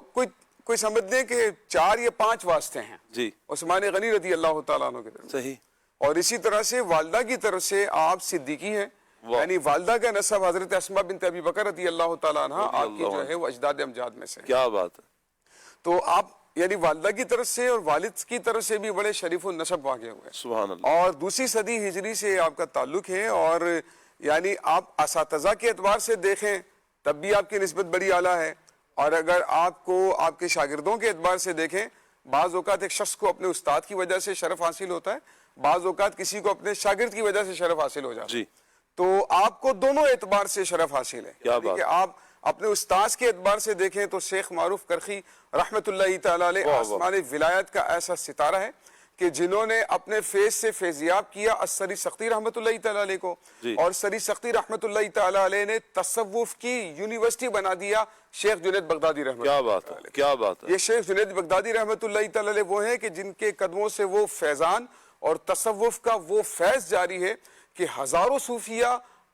کوئی سمجھ لیں کہ 4 یا 5 واسطے ہیں جی. عثمان غنی رضی اللہ تعالیٰ عنہ کے طرف. صحیح. اور اسی طرح سے والدہ کی طرف سے آپ صدیقی ہیں، یعنی والدہ کا نسب حضرت اسماء بنت ابی بکر رضی اللہ تعالیٰ عنہ آپ کی جو ہے وہ اجداد امجاد میں سے. کیا بات ہے. تو آپ یعنی والدہ کی طرف سے اور والد کی طرف سے بھی بڑے شریف النسب واقع ہوئے. سبحان اللہ. اور 2 صدی ہجری سے آپ کا تعلق ہے. اور یعنی آپ اساتذہ کے اعتبار سے دیکھیں تب بھی آپ کی نسبت بڑی اعلیٰ ہے. اور اگر آپ کو آپ کے شاگردوں کے اعتبار سے دیکھیں، بعض اوقات ایک شخص کو اپنے استاد کی وجہ سے شرف حاصل ہوتا ہے، بعض اوقات کسی کو اپنے شاگرد کی وجہ سے شرف حاصل ہو جاتا ہے. جی. تو آپ کو دونوں اعتبار سے شرف حاصل ہے. کیا بات. کہ آپ اپنے استاذ کے اعتبار سے دیکھیں تو شیخ معروف کرخی رحمت اللہ تعالی علیہ آسمان ولایت کا ایسا ستارہ ہے کہ جنہوں نے اپنے فیض سے فیضیاب کیا السری سختی رحمت اللہ تعالی علیہ کو. اور سری سختی رحمت اللہ تعالی علیہ نے تصوف کی یونیورسٹی بنا دیا شیخ جنید بغدادی رحمت. کیا بات ہے. کیا بات ہے. یہ شیخ جنید بغدادی رحمت اللہ تعالی علیہ وہ ہیں کہ جن کے قدموں سے وہ فیضان اور تصوف کا وہ فیض جاری ہے کہ ہزاروں صوفیہ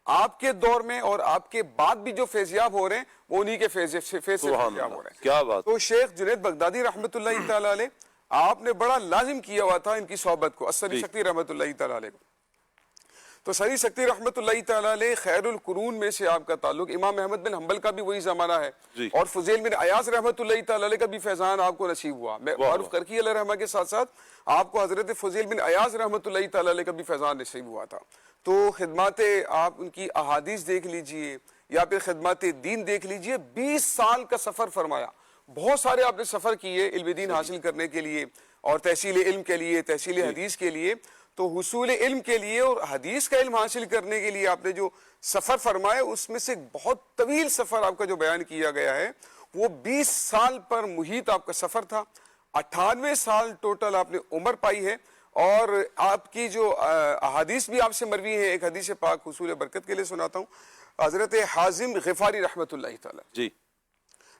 آپ کے دور میں اور آپ کے بعد بھی جو فیضیاب ہو رہے ہیں وہ انہی کے فیض سے فیضیاب ہو رہے ہیں. کیا بات. تو شیخ جنید بغدادی رحمت اللہ تعالی علیہ آپ نے بڑا لازم کیا ہوا تھا ان کی صحبت کو، السری سختی رحمت اللہ تعالی علیہ کو. تو سری سختی رحمت اللہ تعالی علیہ خیر القرون میں سے آپ کا تعلق. امام احمد بن حنبل کا بھی وہی زمانہ ہے. اور فضیل بن عیاض رحمت اللہ تعالی علیہ کا بھی فیضان آپ کو نصیب ہوا. معروف کرکی علیہ رحمہ کے ساتھ ساتھ آپ کو حضرت فضیل بن عیاض رحمت اللہ تعالی علیہ کا بھی فیضان نصیب ہوا تھا. تو خدمات آپ ان کی احادیث دیکھ لیجئے یا پھر خدمات دین دیکھ لیجئے. 20 سال کا سفر فرمایا. بہت سارے آپ نے سفر کیے علم دین حاصل کرنے کے لیے اور تحصیل علم کے لیے، تحصیل حدیث کے لیے. تو حصول علم کے لیے اور حدیث کا علم حاصل کرنے کے لیے آپ نے جو سفر فرمایا اس میں سے بہت طویل سفر آپ کا جو بیان کیا گیا ہے وہ 20 سال پر محیط آپ کا سفر تھا. 98 سال ٹوٹل آپ نے عمر پائی ہے. اور آپ کی جو احادیث بھی آپ سے مروی ہیں، ایک حدیث پاک حصول برکت کے لیے سناتا ہوں. حضرت حازم غفاری رحمت اللہ تعالی جی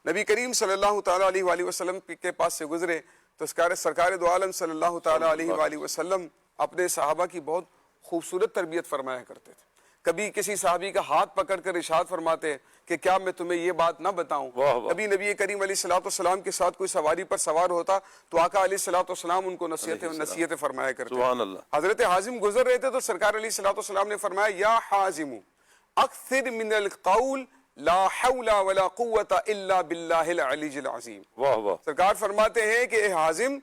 نبی کریم صلی اللہ تعالی علیہ وآلہ وسلم کے پاس سے گزرے تو سرکار دو عالم صلی اللہ تعالی علیہ وآلہ وسلم اپنے صحابہ کی بہت خوبصورت تربیت فرمایا کرتے تھے. کبھی کسی صحابی کا ہاتھ پکڑ کر ارشاد فرماتے کہ کیا میں تمہیں یہ بات نہ بتاؤں. کبھی نبی کریم علیہ الصلوۃ والسلام کے ساتھ کوئی سواری پر سوار ہوتا تو آقا علیہ الصلوۃ والسلام ان کو نصیحتیں فرمایا کرتے. سبحان اللہ. حضرت حازم گزر رہے تھے تو سرکار علیہ الصلوۃ والسلام نے فرمایا یا حازم اکثر من القول لا حول ولا قوت الا باللہ العلی العظیم. واہ واہ. سرکار فرماتے ہیں کہ اے حازم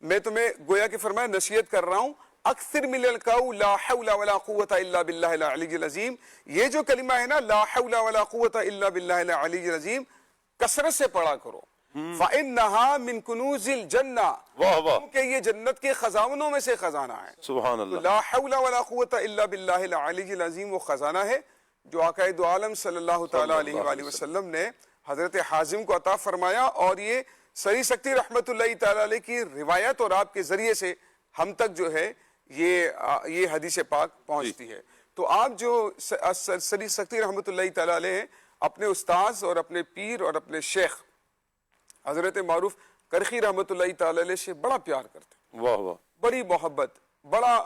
میں تمہیں گویا کہ فرمایا نصیحت کر رہا ہوں اکثر من القول لا حول ولا قوت الا باللہ العلی العظیم. یہ جو کلمہ ہے نا لا حول ولا قوت الا باللہ العلی العظیم کثرت سے پڑھا کرو. فإنها من کنوز الجنہ. واہ واہ. کیونکہ یہ جنت کے خزانوں میں سے خزانہ ہے. سبحان اللہ. لا حول ولا قوت الا باللہ العلی العظیم وہ خزانہ ہے جو آقا دو عالم صلی اللہ تعالی علیہ وآلہ وسلم نے حضرت حازم کو عطا فرمایا. اور یہ سری سختی رحمت اللہ تعالی علیہ کی روایت اور آپ کے ذریعے سے ہم تک جو ہے یہ حدیث پاک پہنچتی ہے. تو آپ جو سری سختی رحمت اللہ تعالی علیہ ہیں اپنے استاذ اور اپنے پیر اور اپنے شیخ حضرت معروف کرخی رحمت اللہ تعالی علیہ سے بڑا پیار کرتے ہیں. واہ واہ. بڑی محبت بڑا.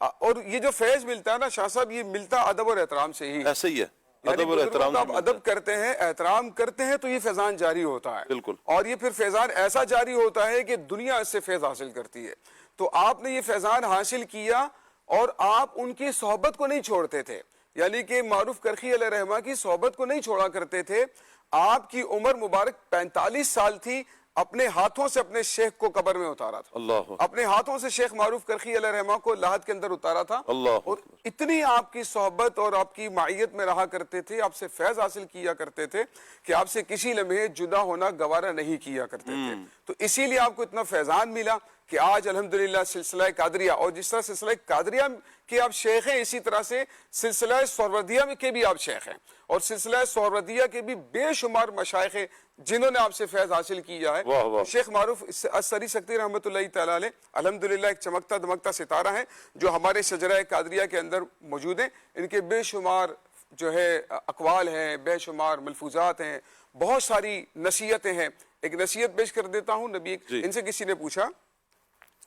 اور یہ جو فیض ملتا ہے نا شاہ صاحب یہ ملتا ادب اور احترام سے ہی. ایسے ہی ہے. ادب اور احترام آپ ادب کرتے ہیں احترام کرتے ہیں تو یہ فیضان جاری ہوتا ہے. بالکل. اور یہ پھر فیضان ایسا جاری ہوتا ہے کہ دنیا اس سے فیض حاصل کرتی ہے. تو آپ نے یہ فیضان حاصل کیا اور آپ ان کی صحبت کو نہیں چھوڑتے تھے، یعنی کہ معروف کرخی علیہ رحمہ کی صحبت کو نہیں چھوڑا کرتے تھے۔ آپ کی عمر مبارک 45 سال تھی، اپنے ہاتھوں سے اپنے شیخ کو قبر میں اتارا تھا، اللہ اپنے ہاتھوں سے شیخ معروف کرخی علیہ رحمہ کو لاحد کے اندر اتارا تھا، اللہ اور اتنی آپ کی صحبت اور آپ کی معیت میں رہا کرتے تھے، آپ سے فیض حاصل کیا کرتے تھے کہ آپ سے کسی لمحے جدا ہونا گوارا نہیں کیا کرتے تھے۔ تو اسی لیے آپ کو اتنا فیضان ملا کہ آج الحمدللہ سلسلہ قادریہ، اور جس طرح سلسلہ قادریہ کے آپ شیخ ہیں، اسی طرح سے سلسلہ سہروردیہ کے بھی آپ شیخ ہیں، اور سلسلہ سہروردیہ کے بھی بے شمار مشائخ ہیں جنہوں نے آپ سے فیض حاصل کیا ہے۔ واہ واہ۔ شیخ معروف سری سکتی رحمۃ اللہ تعالیٰ علیہ الحمدللہ ایک چمکتا دمکتا ستارہ ہیں جو ہمارے شجرہ قادریہ کے اندر موجود ہیں۔ ان کے بے شمار جو ہے اقوال ہیں، بے شمار ملفوظات ہیں، بہت ساری نصیحتیں ہیں۔ ایک نصیحت پیش کر دیتا ہوں۔ نبی ان سے کسی نے پوچھا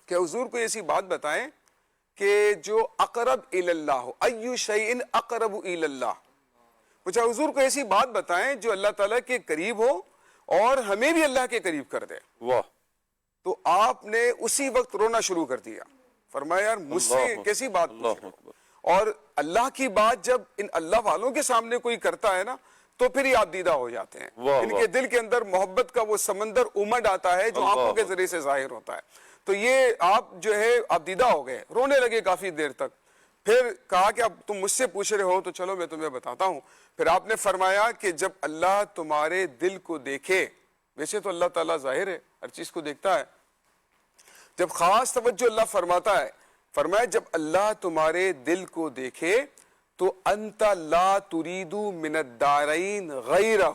کہ حضور کو ایسی بات بتائیں کہ جو اقرب الی اللہ، ایو شیء اقرب الی اللہ، پوچھا حضور کو ایسی بات بتائیں جو اللہ تعالیٰ کے قریب ہو اور ہمیں بھی اللہ کے قریب کر دے۔ واہ، تو آپ نے اسی وقت رونا شروع کر دیا، فرمایا یار مجھ سے اللہ کیسی بات اللہ پوچھ رہے ہو؟ اکبر۔ اور اللہ کی بات جب ان اللہ والوں کے سامنے کوئی کرتا ہے نا تو پھر ہی آپ دیدہ ہو جاتے ہیں۔ واہ ان واہ۔ کے دل کے اندر محبت کا وہ سمندر امڈ آتا ہے جو آنکھوں کے ذریعے سے ظاہر ہوتا ہے۔ تو یہ آپ جو ہے آپ دیدہ ہو گئے، رونے لگے کافی دیر تک۔ پھر کہا کہ اب تم مجھ سے پوچھ رہے ہو تو چلو میں تمہیں بتاتا ہوں۔ پھر آپ نے فرمایا کہ جب اللہ تمہارے دل کو دیکھے، ویسے تو اللہ تعالیٰ ظاہر ہے، ہر چیز کو دیکھتا ہے، جب خاص توجہ اللہ فرماتا ہے، فرمایا جب اللہ تمہارے دل کو دیکھے تو انت لا ترید من الدارین غیرہ،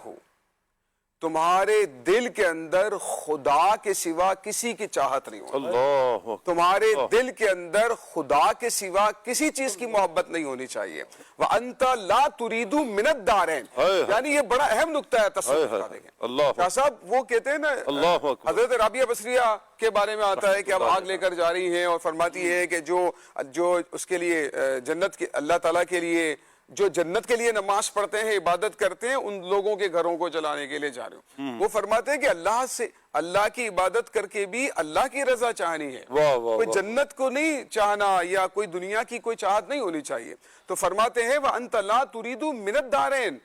تمہارے دل کے اندر خدا کے سوا کسی کی چاہت نہیں ہوتی، اللہ تمہارے دل کے اندر خدا کے سوا کسی چیز کی محبت نہیں ہونی چاہیے۔ وَأَنْتَ لَا تُرِيدُ مِنَ الدَّارَيْنِ، یعنی یہ بڑا اہم نکتہ ہے تصوف کا۔ دیکھیں اللہ شاہ صاحب وہ کہتے ہیں نا، اللہ اکبر۔ حضرت رابعہ بصریہ کے بارے میں آتا ہے کہ اب آگ لے کر جا رہی ہیں اور فرماتی ہے کہ جو اس کے لیے جنت کے، اللہ تعالیٰ کے لیے جو جنت کے لیے نماز پڑھتے ہیں، عبادت کرتے ہیں، ان لوگوں کے گھروں کو جلانے کے لیے جا رہے ہوں۔ وہ فرماتے ہیں کہ اللہ کی عبادت کر کے بھی اللہ کی رضا چاہنی ہے، واہ واہ کوئی واہ۔ جنت کو نہیں چاہنا یا کوئی دنیا کی کوئی چاہت نہیں ہونی چاہیے۔ تو فرماتے ہیں وَأَنْتَ لَا تُرِيدُ مِنَ الدَّارَيْنِ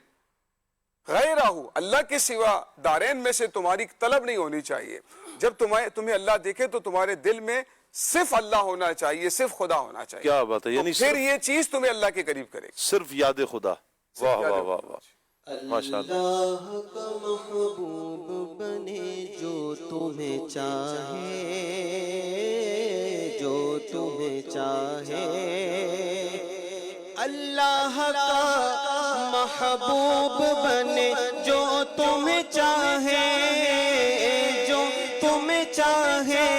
غیرہ، اللہ کے سوا دارین میں سے تمہاری طلب نہیں ہونی چاہیے۔ جب تمہیں اللہ دیکھے تو تمہارے دل میں صرف اللہ ہونا چاہیے، صرف خدا ہونا چاہیے۔ کیا بات ہے، یعنی پھر یہ چیز تمہیں اللہ کے قریب کرے گی۔ صرف یاد خدا۔ واہ واہ واہ واہ، ماشاء اللہ۔ اللہ کا محبوب بنے جو تمہیں چاہے، جو تمہیں چاہے، اللہ کا محبوب بنے جو تمہیں چاہے، جو تمہیں چاہے،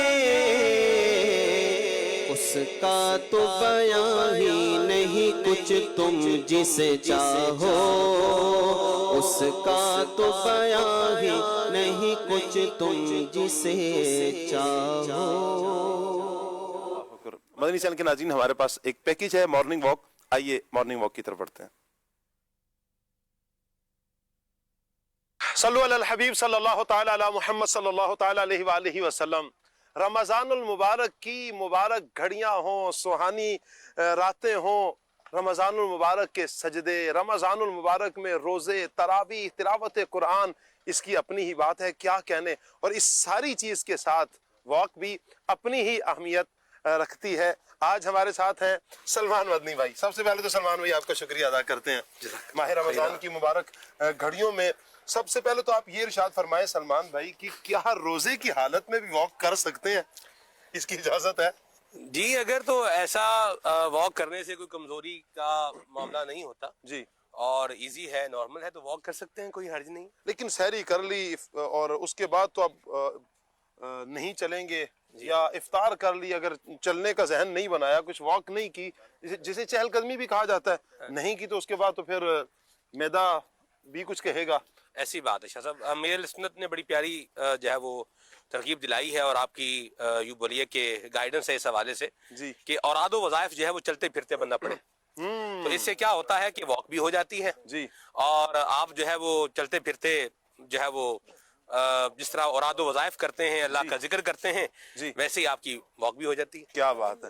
اس کا تو بیان ہی نہیں کچھ تم جسے چاہو، اس کا تو بیان ہی نہیں کچھ تم جسے چاہو۔ مدنی چینل کے ناظرین، ہمارے پاس ایک پیکج ہے مارننگ واک، آئیے مارننگ واک کی طرف بڑھتے ہیں۔ صلو علی الحبیب صلی اللہ تعالی علی محمد صلی اللہ تعالی علیہ وآلہ وسلم۔ رمضان المبارک کی مبارک گھڑیاں ہوں، سہانی راتیں ہوں، رمضان المبارک کے سجدے، رمضان المبارک میں روزے، تراویح، تلاوت قرآن، اس کی اپنی ہی بات ہے، کیا کہنے۔ اور اس ساری چیز کے ساتھ واک بھی اپنی ہی اہمیت رکھتی ہے۔ آج ہمارے ساتھ ہیں سلمان مدنی بھائی۔ سب سے پہلے تو سلمان بھائی آپ کا شکریہ ادا کرتے ہیں ماہ رمضان کی مبارک گھڑیوں میں۔ سب سے پہلے تو آپ یہ ارشاد فرمائیں سلمان بھائی کہ کیا روزے کی حالت میں بھی واک کر سکتے ہیں؟ اس کی اجازت ہے؟ جی، اگر تو ایسا واک کرنے سے کوئی کمزوری کا معاملہ نہیں ہوتا جی، اور ایزی ہے، نارمل ہے، تو واک کر سکتے ہیں، کوئی حرج نہیں۔ لیکن سحری کر لی اور اس کے بعد تو اب نہیں چلیں گے، یا افطار کر لی، اگر چلنے کا ذہن نہیں بنایا، کچھ واک نہیں کی، جسے چہل قدمی بھی کہا جاتا ہے، نہیں کی، تو اس کے بعد تو پھر میدا بھی کچھ کہے گا۔ ایسی بات ہے شاہ صاحب، میرے سنت نے بڑی پیاری جو ہے وہ ترغیب دلائی ہے، اور آپ کی یوں بولیے کہ گائیڈنس ہے اس حوالے سے جی، کہ اوراد و وظائف جو ہے وہ چلتے پھرتے بننا پڑے۔ تو اس سے کیا ہوتا ہے کہ واک بھی ہو جاتی ہے، جی، اور آپ جو ہے وہ چلتے پھرتے جو ہے وہ جس طرح اوراد و وظائف کرتے ہیں، اللہ کا ذکر کرتے ہیں، جی، ویسے ہی آپ کی واک بھی ہو جاتی ہے۔ کیا بات ہے۔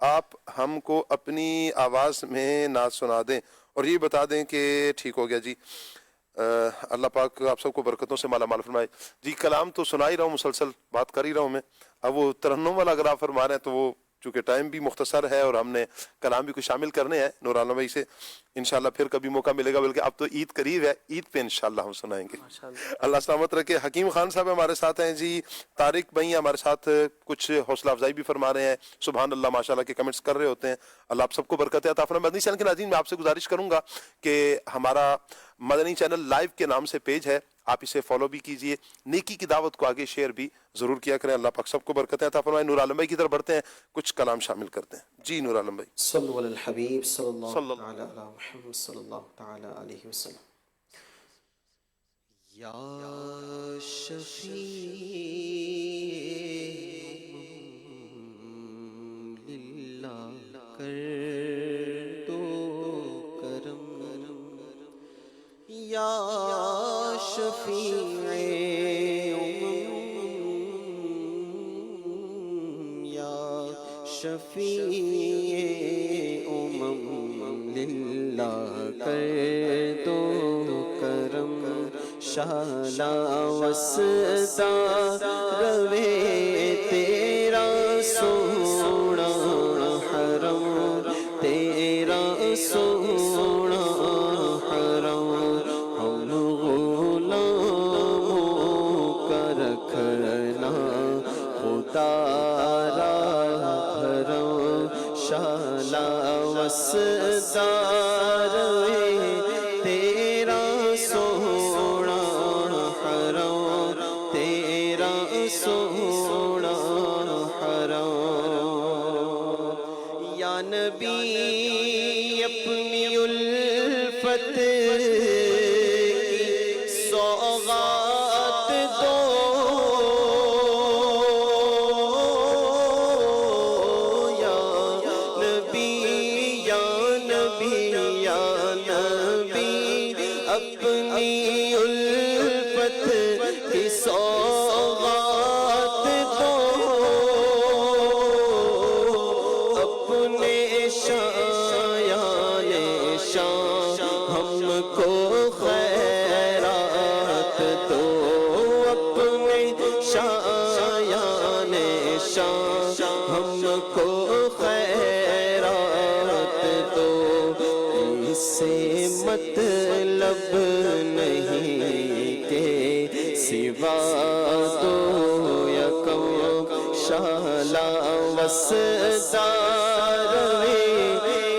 آپ ہم کو اپنی آواز میں نعت سنا دیں اور یہ بتا دیں کہ ٹھیک ہو گیا جی. اللہ پاک آپ سب کو برکتوں سے مالا مال فرمائے. جی کلام تو سنا ہی رہا ہوں، مسلسل بات کر ہی رہا ہوں میں. اب وہ ترنم والا اگر آپ فرما رہے ہیں تو وہ چونکہ ٹائم بھی مختصر ہے اور ہم نے کلام بھی کچھ شامل کرنے ہیں نور عالم بھائی سے، انشاءاللہ پھر کبھی موقع ملے گا، بلکہ اب تو عید قریب ہے، عید پہ انشاءاللہ ہم سنائیں گے. اللہ سلامت رکھے. حکیم خان صاحب ہمارے ساتھ ہیں جی، طارق بھائی ہمارے ساتھ کچھ حوصلہ افزائی بھی فرما رہے ہیں، سبحان اللہ ماشاءاللہ کے کمنٹس کر رہے ہوتے ہیں. اللہ آپ سب کو برکت عطا فرمائے. مدنی چینل کے ناظرین میں آپ سے گزارش کروں گا کہ ہمارا مدنی چینل لائیو کے نام سے پیج ہے، آپ اسے فالو بھی کیجئے، نیکی کی دعوت کو آگے شیئر بھی ضرور کیا کریں. اللہ پاک سب کو برکتیں عطا فرمائے. نور عالم بھائی کی طرف بڑھتے ہیں، کچھ کلام شامل کرتے ہیں. جی نور عالم بھائی. صلو علی الحبیب صلی اللہ تعالی علی محمد صلی اللہ تعالی علیہ وسلم. یا شفیع للہ کر دو کرم، یا شفیع شفیع للہ کر دو کرم، شالا وسدا روے تیرا سونا حرم، تیرا سونا حرم، ہم غلاموں کا رکھنا خدا شالا وسدا روے تیرا سونا حرم، تیرا سونا حرم. یا نبی اپنی الفت کی سوغات دو، اپنی الفت کی سوغات دو، اپنے شایان شان ہم کو خیرات دو، اپنے شایان شان ہم کو خیرات دو. اس سے مطلب نہیں کہ سوا دو یکم، شالا وسدا روے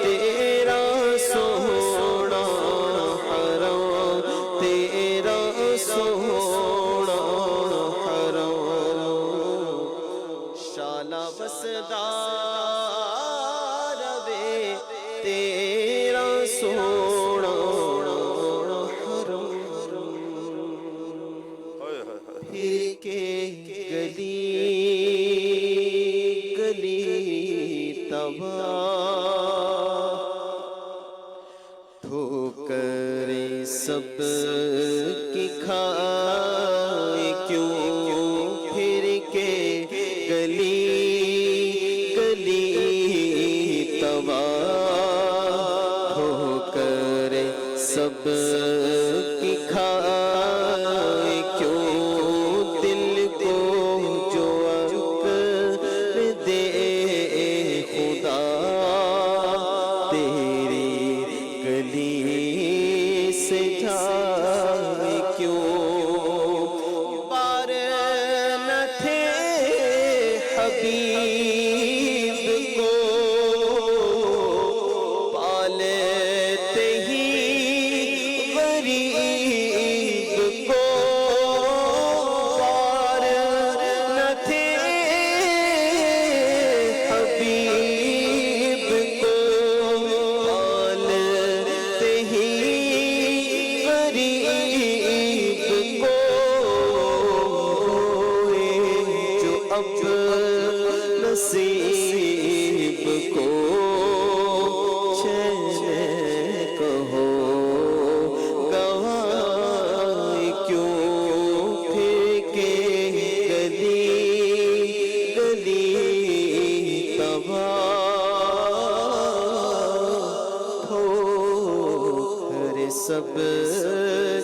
تیرا سونا حرم، تیرا سونا حرم، شالا وسدا روے تیرا سونا حرم. پھر کے گلی گلی تباہ، ٹھوکریں سب کی کھائے کیوں، پھر کے گلی گلی تباہ، ٹھوکریں سب کی کھائے کیوں، دل کو جو عقل دے خدا، تیری گلی سے جائے کیوں. بار نہ تھے حبیب کو پالتے ہی غریب کو، بار نہ تھے حبیب کو پالتے ہی غریب کو، جو اب نصیب کو چین کہو گواہ کیوں، پھر کے گلی گلی تباہ،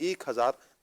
1000